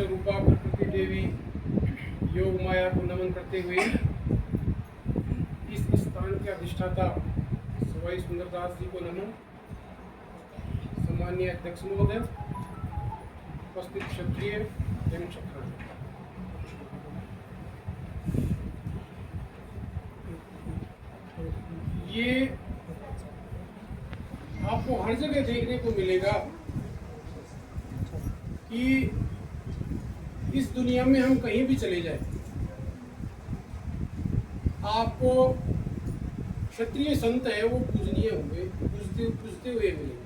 रूपा प्रकृति देवी योग माया को नमन करते हुए इस स्थान के अधिष्ठाता सवाई सुंदरदास जी को नमन। सम्माननीय अध्यक्ष महोदय, उपस्थित क्षत्रिय एवं क्षत्रिय, ये आपको हर जगह देखने को मिलेगा कि इस दुनिया में हम कहीं भी चले जाएं, आपको क्षत्रिय संत है वो पूजनीय हुए पूजते हुए मिलेंगे।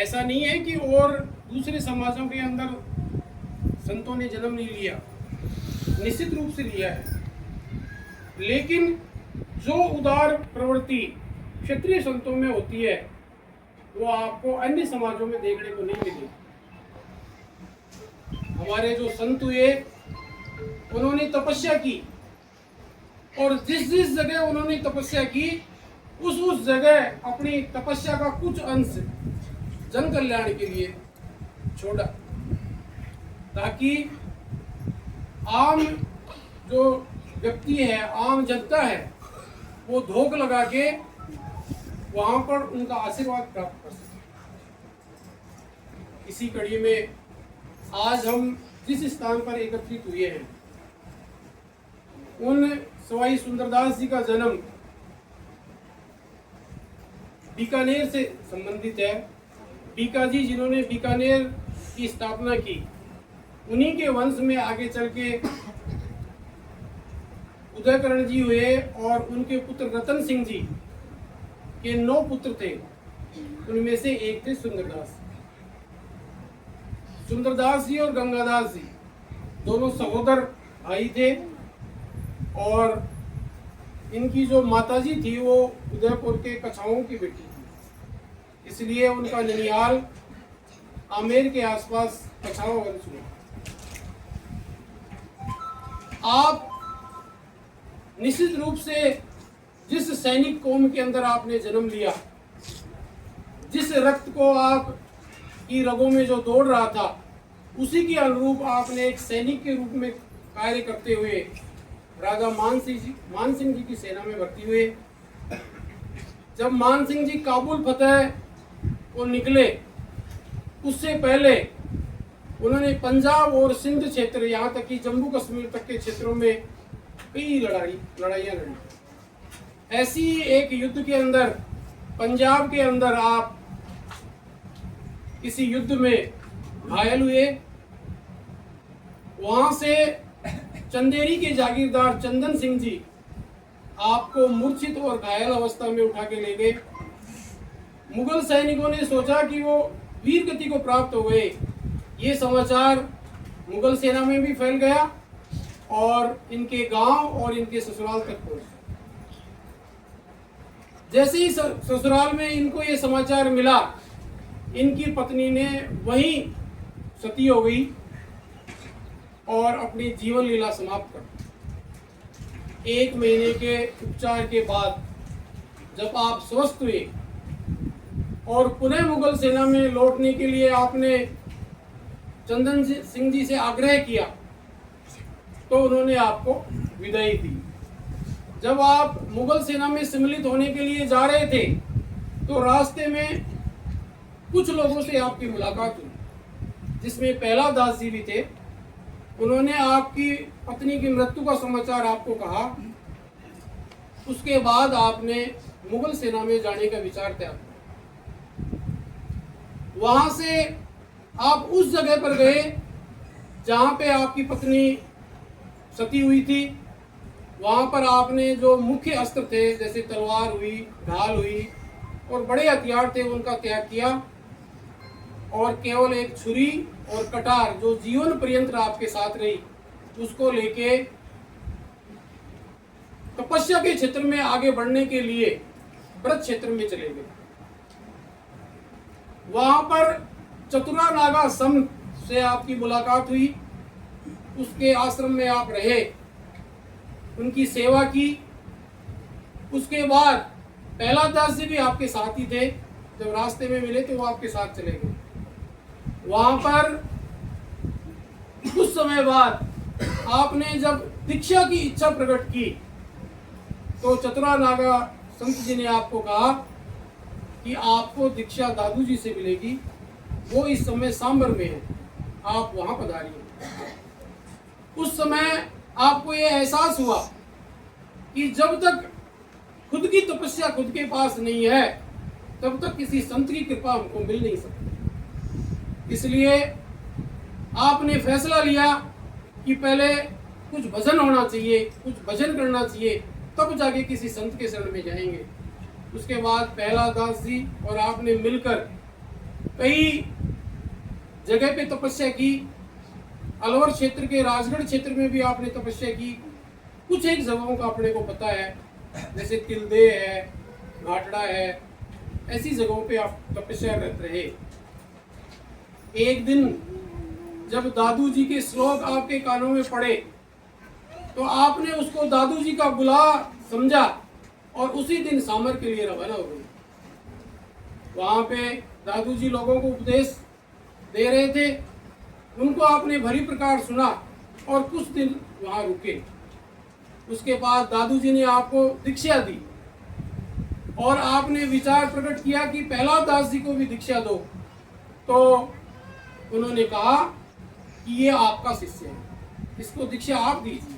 ऐसा नहीं है कि और दूसरे समाजों के अंदर संतों ने जन्म नहीं लिया, निश्चित रूप से लिया है, लेकिन जो उदार प्रवृत्ति क्षत्रिय संतों में होती है वो आपको अन्य समाजों में देखने को नहीं मिलेगी। हमारे जो संत हुए उन्होंने तपस्या की और जिस जिस जगह उन्होंने तपस्या की उस जगह अपनी तपस्या का कुछ अंश जन कल्याण के लिए छोड़ा, ताकि आम जो व्यक्ति है, आम जनता है, वो धोख लगा के वहां पर उनका आशीर्वाद प्राप्त कर सके। इसी कड़ी में आज हम जिस स्थान पर एकत्रित हुए हैं उन सवाई सुंदरदास जी का जन्म बीकानेर से संबंधित है। बीका जी जिन्होंने बीकानेर की स्थापना की, उन्हीं के वंश में आगे चल के उदयकरण जी हुए और उनके पुत्र रतन सिंह जी के 9 पुत्र थे, उनमें से एक थे सुंदरदास। सुंदरदास जी और गंगादास जी दोनों सहोदर भाई थे और इनकी जो माताजी थी वो उदयपुर के कछाओं की बेटी थी, इसलिए उनका ननिहाल आमेर के आसपास कछाओं वंश में। आप निश्चित रूप से जिस सैनिक कौम के अंदर आपने जन्म लिया, जिस रक्त को आप की रगों में जो दौड़ रहा था, उसी के अनुरूप आपने एक सैनिक के रूप में कार्य करते हुए राजा मान सिंह जी की सेना में भर्ती हुए। जब मान सिंह जी काबुल फतेह को निकले, उससे पहले उन्होंने पंजाब और सिंध क्षेत्र, यहाँ तक कि जम्मू कश्मीर तक के क्षेत्रों में कई लड़ाइयाँ लड़ी। ऐसी एक युद्ध के अंदर पंजाब के अंदर आप किसी युद्ध में घायल हुए, वहां से चंदेरी के जागीरदार चंदन सिंह जी आपको मूर्छित और घायल अवस्था में उठा के ले गए। मुगल सैनिकों ने सोचा कि वो वीर गति को प्राप्त हो गए। ये समाचार मुगल सेना में भी फैल गया और इनके गांव और इनके ससुराल तक पहुंचा। जैसे ही ससुराल में इनको ये समाचार मिला, इनकी पत्नी ने वहीं सती हो गई और अपनी जीवन लीला समाप्त कर। 1 महीने के उपचार के बाद जब आप स्वस्थ हुए और पुनः मुगल सेना में लौटने के लिए आपने चंदन सिंह जी से आग्रह किया, तो उन्होंने आपको विदाई दी। जब आप मुगल सेना में सम्मिलित होने के लिए जा रहे थे, तो रास्ते में कुछ लोगों से आपकी मुलाकात हुई, जिसमें पहला दास जी भी थे। उन्होंने आपकी पत्नी की मृत्यु का समाचार आपको कहा। उसके बाद आपने मुगल सेना में जाने का विचार त्याग किया। वहां से आप उस जगह पर गए जहां पे आपकी पत्नी सती हुई थी। वहां पर आपने जो मुख्य अस्त्र थे, जैसे तलवार हुई, ढाल हुई और बड़े हथियार थे, उनका त्याग किया और केवल एक छुरी और कटार जो जीवन पर्यंत आपके साथ रही, उसको लेके तपस्या के क्षेत्र में आगे बढ़ने के लिए व्रत क्षेत्र में चले गए। वहां पर चतुरा नागा सम से आपकी मुलाकात हुई। उसके आश्रम में आप रहे, उनकी सेवा की। उसके बाद पहला दास जी भी आपके साथ ही थे। जब रास्ते में मिले तो वो आपके साथ चले गए। वहां पर समय बाद आपने जब दीक्षा की इच्छा प्रकट की तो चतुरा नागा संत जी ने आपको कहा कि आपको दीक्षा दादू जी से मिलेगी, वो इस समय सांबर में है, आप वहां पधारिए। उस समय आपको ये एहसास हुआ कि जब तक खुद की तपस्या खुद के पास नहीं है तब तक किसी संत की कृपा हमको मिल नहीं सकती। इसलिए आपने फैसला लिया कि पहले कुछ भजन होना चाहिए, कुछ भजन करना चाहिए, तब जाके किसी संत के शरण में जाएंगे। उसके बाद पहला दास जी और आपने मिलकर कई जगह पे तपस्या की। अलवर क्षेत्र के राजगढ़ क्षेत्र में भी आपने तपस्या की। कुछ एक जगहों का अपने को पता है, जैसे तिलदे है, घाटड़ा है, ऐसी जगहों पे आप तपस्या करते रहे। एक दिन जब दादू जी के श्लोक आपके कानों में पड़े तो आपने उसको दादू जी का बुला समझा और उसी दिन सामर के लिए रवाना हो गए। वहां पे दादू जी लोगों को उपदेश दे रहे थे, उनको आपने भली प्रकार सुना और कुछ दिन वहां रुके। उसके बाद दादू जी ने आपको दीक्षा दी और आपने विचार प्रकट किया कि पहला दास जी को भी दीक्षा दो। तो उन्होंने कहा कि ये आपका शिष्य है, इसको दीक्षा आप दीजिए।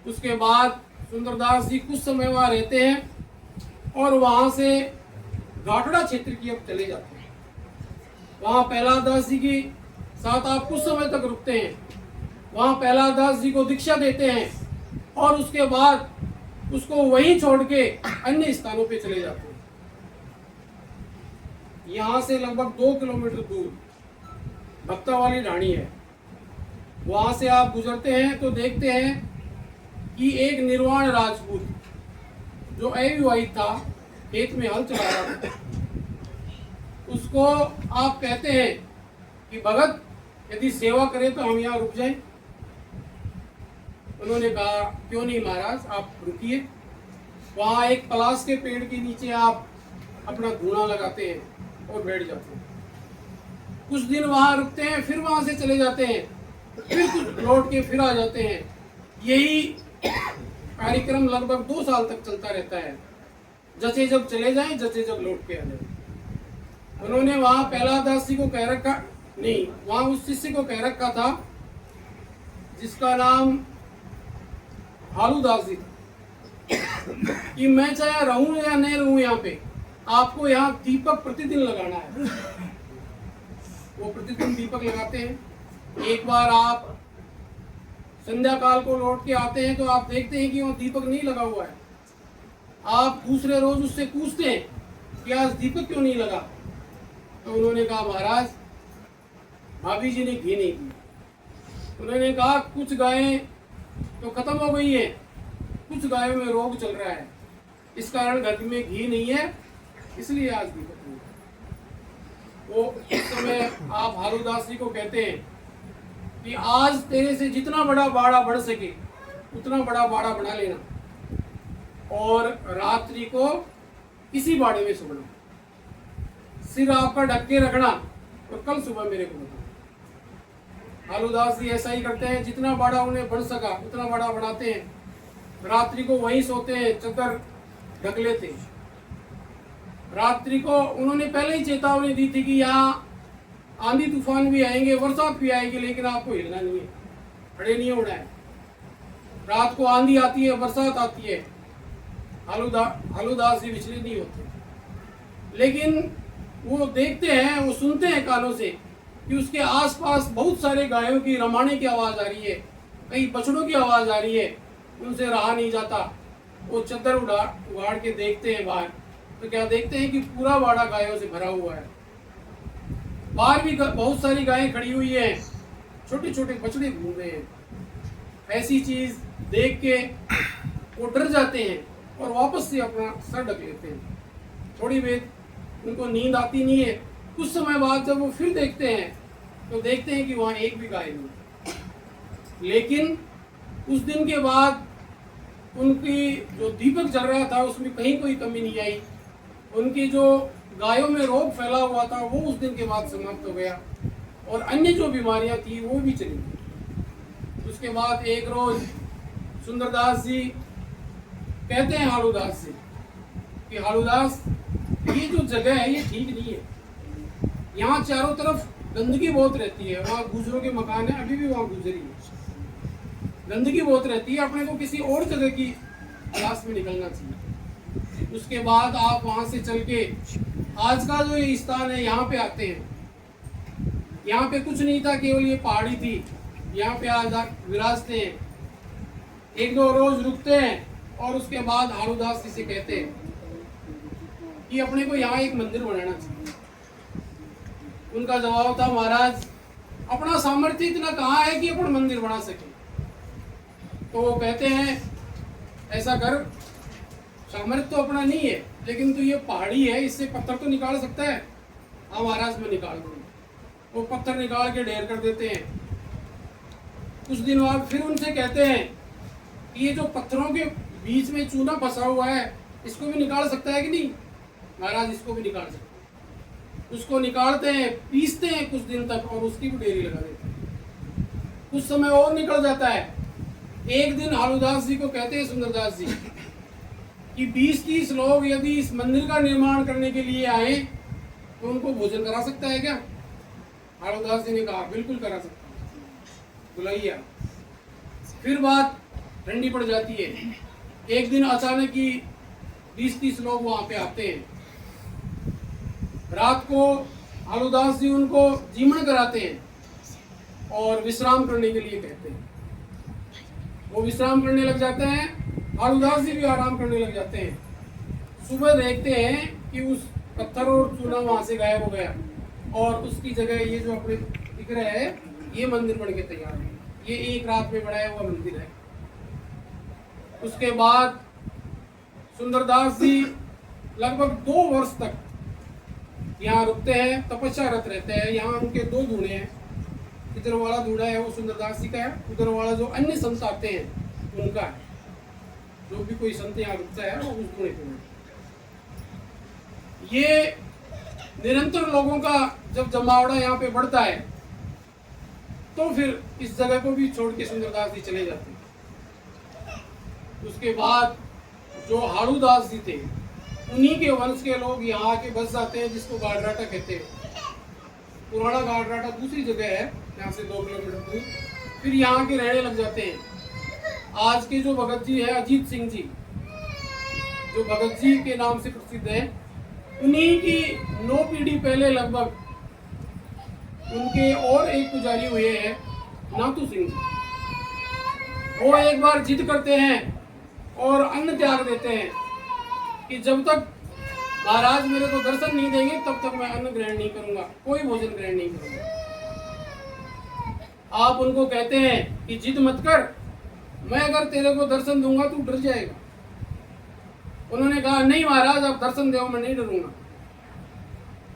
उसके बाद सुंदरदास जी कुछ समय वहां रहते हैं और वहां से घाटड़ा क्षेत्र की अब चले जाते हैं। वहां पहला दास जी के साथ आप कुछ समय तक रुकते हैं, वहां पहला दास जी को दीक्षा देते हैं और उसके बाद उसको वहीं छोड़ के अन्य स्थानों पे चले जाते हैं। यहाँ से लगभग 2 किलोमीटर दूर भक्ता वाली ढाणी है। वहां से आप गुजरते हैं तो देखते हैं कि एक निर्वाण राजपूत जो अविवाहित था, खेत में हल चला रहा था, उसको आप कहते हैं कि भगत यदि सेवा करें तो हम यहाँ रुक जाएं। उन्होंने कहा क्यों नहीं महाराज, आप रुकिए। वहाँ एक पलास के पेड़ के नीचे आप अपना धूना लगाते हैं और बैठ जाते हैं। कुछ दिन वहाँ रुकते हैं, फिर वहाँ से चले जाते हैं, फिर कुछ लौट के फिर आ जाते हैं। यही कार्यक्रम लगभग 2 साल तक चलता रहता है, जैसे जब चले जाएं, जैसे जब लौट के आ जाए। उन्होंने वहाँ पहला दास जी को कह रखा, नहीं, वहाँ उस शिष्य को कह रखा था जिसका नाम हालूदास जी कि मैं चाहे रहूं या नहीं रहूं यहाँ पे, आपको यहाँ दीपक प्रतिदिन लगाना है। वो प्रतिदिन दीपक लगाते हैं। एक बार आप संध्या काल को लौट के आते हैं तो आप देखते हैं कि वहाँ दीपक नहीं लगा हुआ है। आप दूसरे रोज उससे पूछते हैं कि आज दीपक क्यों नहीं लगा, तो उन्होंने कहा महाराज भाभी जी ने घी नहीं दिया। उन्होंने कहा कुछ गायें तो खत्म हो गई है, कुछ गायों में रोग चल रहा है, इस कारण घर में घी नहीं है, इसलिए आज दीपक नहीं है। वो इस समय आप हालूदास जी को कहते हैं कि आज तेरे से जितना बड़ा बाड़ा बढ़ सके उतना बड़ा बाड़ा बना लेना और रात्रि को इसी बाड़े में सोना, सिर आपका ढक के रखना और कल सुबह मेरे को बताना। हालूदास जी ऐसा ही करते हैं, जितना बड़ा उन्हें बढ़ सका उतना बड़ा बढ़ाते हैं, रात्रि को वहीं सोते हैं, चद्दर ढक लेते हैं। रात्रि को उन्होंने पहले ही चेतावनी दी थी कि यहाँ आंधी तूफान भी आएंगे, बरसात भी आएगी, लेकिन आपको हिलना नहीं है, खड़े नहीं होना है। रात को आंधी आती है, बरसात आती है, हालूदास जी विचलित नहीं होते, लेकिन वो देखते हैं, वो सुनते हैं कानों से कि उसके आसपास बहुत सारे गायों की रमाने की आवाज़ आ रही है, कई बछड़ों की आवाज़ आ रही है, उनसे रहा नहीं जाता। वो चद्दर उगाड़ के देखते हैं बाहर, तो क्या देखते हैं कि पूरा बाड़ा गायों से भरा हुआ है। बाहर भी बहुत सारी गायें खड़ी हुई हैं, छोटे छोटे बछड़े घूम रहे हैं। ऐसी चीज़ देख के वो डर जाते हैं और वापस से अपना सर ढक लेते हैं। थोड़ी देर उनको नींद आती नहीं है। कुछ समय बाद जब वो फिर देखते हैं तो देखते हैं कि वहाँ एक भी गाय नहीं। लेकिन उस दिन के बाद उनकी जो दीपक जल रहा था उसमें कहीं कोई कमी नहीं आई। उनकी जो गायों में रोग फैला हुआ था वो उस दिन के बाद समाप्त हो गया और अन्य जो बीमारियां थी वो भी चली गई। उसके बाद एक रोज सुंदरदास जी कहते हैं हाड़ूदास से कि हाड़ूदास, ये जो जगह है ये ठीक नहीं है, यहाँ चारों तरफ गंदगी बहुत रहती है, वहाँ गुजरों के मकान है, अभी भी वहाँ गुजरी है, गंदगी बहुत रहती है, अपने को किसी और जगह की तलाश में निकलना चाहिए। उसके बाद आप वहाँ से चल के आज का जो ये स्थान है यहाँ पे आते हैं। यहाँ पे कुछ नहीं था, केवल ये पहाड़ी थी, यहाँ पे आज आप विराजते हैं, एक दो रोज रुकते हैं और उसके बाद हाड़ूदास जी से कहते हैं कि अपने को यहाँ एक मंदिर बनाना चाहिए। उनका जवाब था, महाराज अपना सामर्थ्य इतना कहाँ है कि अपन मंदिर बना सके। तो वो कहते हैं ऐसा कर, सामर्थ्य तो अपना नहीं है, लेकिन तो ये पहाड़ी है, इससे पत्थर तो निकाल सकता है। हाँ महाराज मैं निकाल दूंगा। वो पत्थर निकाल के ढेर कर देते हैं। कुछ दिन बाद फिर उनसे कहते हैं कि ये जो पत्थरों के बीच में चूना फंसा हुआ है, इसको भी निकाल सकता है कि नहीं। महाराज इसको भी निकाल सकते हैं। उसको निकालते हैं, पीसते हैं कुछ दिन तक और उसकी भी ढेरी लगा देते हैं। कुछ समय और निकल जाता है। एक दिन हाड़ूदास जी को कहते हैं सुंदरदास जी कि 20-30 लोग यदि इस मंदिर का निर्माण करने के लिए आए तो उनको भोजन करा सकता है क्या। हाड़ूदास जी ने कहा बिल्कुल करा सकता है, बुलाइए। फिर बात ठंडी पड़ जाती है। एक दिन अचानक ही 20-30 लोग वहां पे आते हैं। रात को हाड़ूदास जी उनको जीवन कराते हैं और विश्राम करने के लिए कहते हैं। वो विश्राम करने लग जाते हैं, हाड़ूदास जी भी आराम करने लग जाते हैं। सुबह देखते हैं कि उस पत्थर और चूना वहां से गायब हो गया और उसकी जगह ये जो अपने दिख रहा है ये मंदिर बन के तैयार है। ये एक रात में बनाया हुआ मंदिर है। उसके बाद सुंदरदास जी लगभग 2 वर्ष तक यहाँ रुकते हैं, तपस्यारत रहते हैं। यहाँ उनके 2 दूल्हे हैं। इधर वाला दूल्हा है वो सुंदरदास जी का है, उधर वाला जो अन्य संत आते हैं उनका है। जो भी कोई संत यहाँ रुकता है वो उस दूल्हे को है। ये निरंतर लोगों का जब जमावड़ा यहाँ पे बढ़ता है तो फिर इस जगह को भी छोड़ के सुंदरदास जी चले जाते हैं। उसके बाद जो हाड़ूदास जी थे उन्हीं के वंश के लोग यहाँ आके बस जाते हैं, जिसको गाडराटा कहते हैं। पुराना गाडराटा दूसरी जगह है यहाँ से 2 किलोमीटर दूर। फिर यहाँ के रहने लग जाते हैं। आज के जो भगत जी है अजीत सिंह जी, जो भगत जी के नाम से प्रसिद्ध है, उन्हीं की 9 पीढ़ी पहले लगभग उनके और एक पुजारी हुए हैं नाथू सिंह जी। वो एक बार जिद करते हैं और अन्न त्याग देते हैं कि जब तक महाराज मेरे को दर्शन नहीं देंगे तब तक मैं अन्न ग्रहण नहीं करूंगा, कोई भोजन ग्रहण नहीं करूंगा। आप उनको कहते हैं कि जिद मत कर, मैं अगर तेरे को दर्शन दूंगा तू डर जाएगा। उन्होंने कहा नहीं महाराज आप दर्शन दो, मैं नहीं डरूंगा।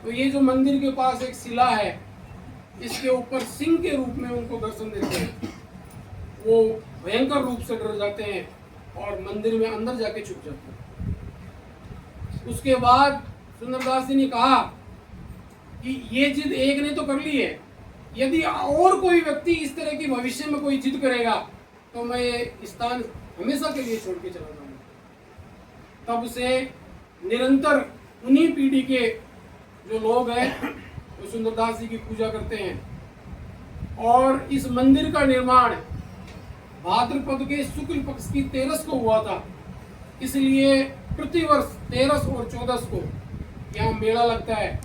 तो ये जो मंदिर के पास एक शिला है, इसके ऊपर सिंह के रूप में उनको दर्शन देते हैं। वो भयंकर रूप से डर जाते हैं और मंदिर में अंदर जाके छुप जाते हैं। उसके बाद सुंदरदास जी ने कहा कि ये जिद एक ने तो कर ली है, यदि और कोई व्यक्ति इस तरह की भविष्य में कोई जिद करेगा तो मैं ये स्थान हमेशा के लिए छोड़ के चला जाऊंगा। तब से निरंतर उन्हीं पीढ़ी के जो लोग हैं वो सुंदरदास जी की पूजा करते हैं। और इस मंदिर का निर्माण भाद्रपद के शुक्ल पक्ष की 13 को हुआ था। इसलिए प्रतिवर्ष 13 और 14 को यहाँ मेला लगता है।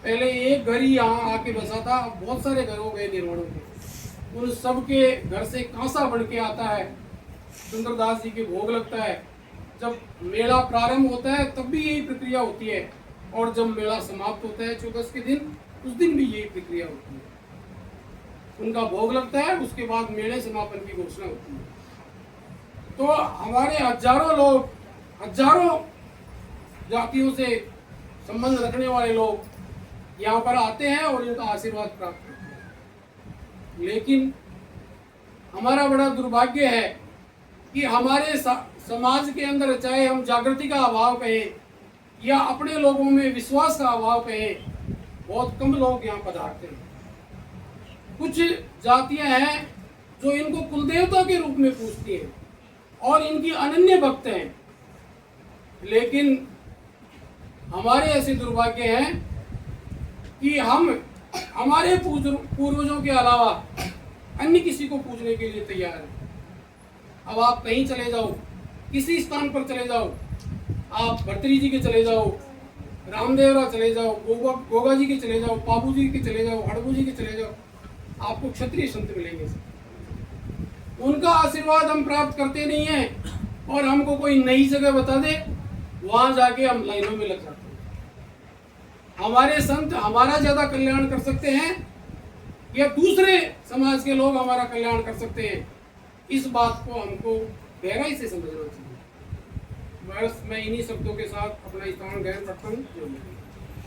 पहले एक घर ही यहाँ आके बसा था, अब बहुत सारे घर हो गए निर्माणों के। उन सब के घर से कांसा बन के आता है, सुंदरदास जी के भोग लगता है। जब मेला प्रारंभ होता है तब भी यही प्रक्रिया होती है और जब मेला समाप्त होता है 14 के दिन, उस दिन भी यही प्रक्रिया होती है। उनका भोग लगता है, उसके बाद मेले समापन की घोषणा होती है। तो हमारे हजारों लोग, हजारों जातियों से संबंध रखने वाले लोग यहाँ पर आते हैं और इनका आशीर्वाद प्राप्त करते हैं। लेकिन हमारा बड़ा दुर्भाग्य है कि हमारे समाज के अंदर, चाहे हम जागृति का अभाव कहें या अपने लोगों में विश्वास का अभाव कहें, बहुत कम लोग यहाँ पधारते हैं। कुछ जातियां हैं जो इनको कुलदेवता के रूप में पूजती हैं और इनकी अनन्य भक्त हैं। लेकिन हमारे ऐसे दुर्भाग्य हैं कि हम हमारे पूर्वजों के अलावा अन्य किसी को पूजने के लिए तैयार हैं। अब आप कहीं चले जाओ, किसी स्थान पर चले जाओ, आप भर्तरी जी के चले जाओ, रामदेवरा चले जाओ, गोगा जी के चले जाओ, पापू जी के चले जाओ, हड़बू जी के चले जाओ, आपको क्षत्रिय संत मिलेंगे। उनका आशीर्वाद हम प्राप्त करते नहीं हैं और हमको कोई नई जगह बता दे, वहां जाके हम लाइनों में लग जाते हैं। हमारे संत हमारा ज्यादा कल्याण कर सकते हैं या दूसरे समाज के लोग हमारा कल्याण कर सकते हैं, इस बात को हमको गहराई से समझना चाहिए। बस मैं इन्हीं शब्दों के साथ अपना स्थान ग्रहण करता हूँ।